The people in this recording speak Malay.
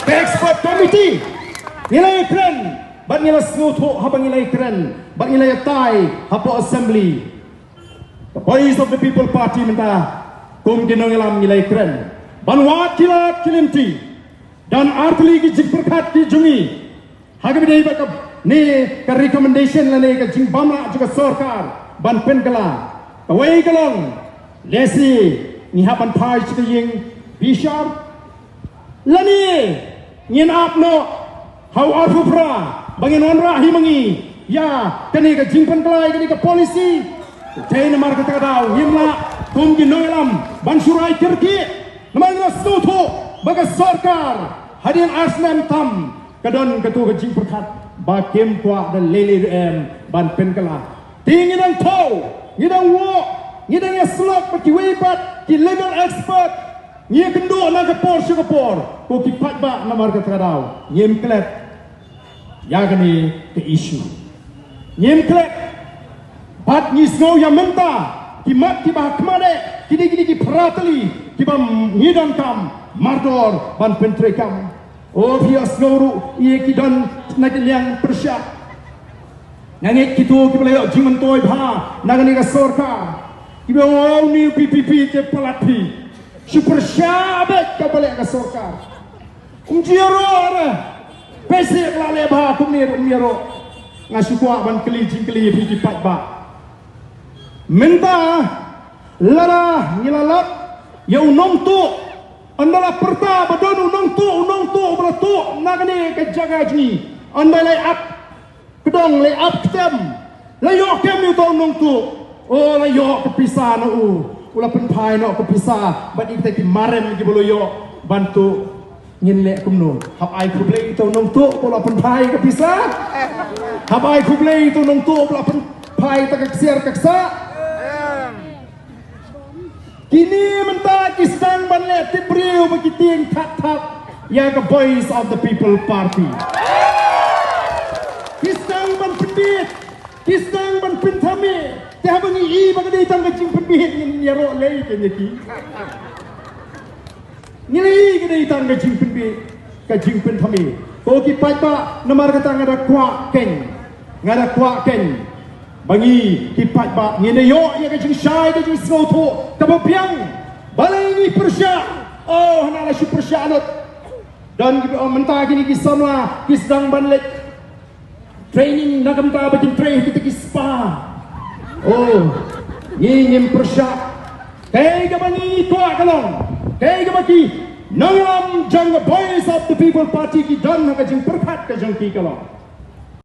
the expert committee nilai keren bak nilai snoto habang nilai keren bak nilai tai hapo assembly the voice of the people party minta kum ginong ilam nilai keren ban wakilat kilinti dan artli ki jikperkat ki jungi hagam dei bak ni ka recommendation la ni ka jing bamra juga sarkar ban penkala away galong lesi ni haban pai chika ying bishar lani ngin apno how afufra bangin onra himangi ya kani ka jing penkala kani ka polisi tena mar ka tadau himla kum ginoilam ban surai kirki namanya stuto baga sarkar hadian asnam tam kadon ketua ka jing perkat ba kem kwa da lele ban penkala tingin ang tau ngidang wo ngidang ya slot pati webat ki legal expert ngi kendo na ka por ko ki patba na marga tradao ngem klet ya gani ke issue ngem klet pat ni snow ya menta ki mat ki ba kmade kini ki pratali ki bam ngidang kam mardor ban pentre kam oh pia snow ye ki don na liang persya nangit kitu ki belayo jiman toy bha nagani ka sarkar ki bawo ni PPP ke pelatih super syabet ka belayo ka sarkar jiro ara pese lale bha kumir miro ngasukwa ban keli jingkeli ki patba menta lara ngilalap yau nong tu andala perta badon nong tu beratu nagani ka jaga jni andalai ap kedong le up kem layok kem itu nong tu oh layok kepisah no ula penpai no kepisah bat ikte ki maren ki bolo yo bantu ngin le kumno hab ai kuble itu nong tu ula penpai kepisah hab ai kuble itu nong tu ula penpai tak siar kaksa kini menta ki sedang ban le tibriu bagi ting tak ya the voice of the people party Kisang ban pendit, kisang ban pentami, tiap bangi i bagai tang kecing pendit yang nyarok lei kenyaki. Nilai kedai tang kecing pendit, kecing pentami. Kau kipat ba nomor kata ngada kuak ken, bangi kipat ba ngene yo ya kecing syai kecing sloto kabapiang, balai ni persya, oh nala syu persya anut. Dan mentah kini kisanwa kisang ban lek training nagam ta batin train kita ki spa oh ngin persya kay gabani tua kalong kay gabaki nangam jang voice of the people party ki dan na ka jing perkat ka jang ki kalong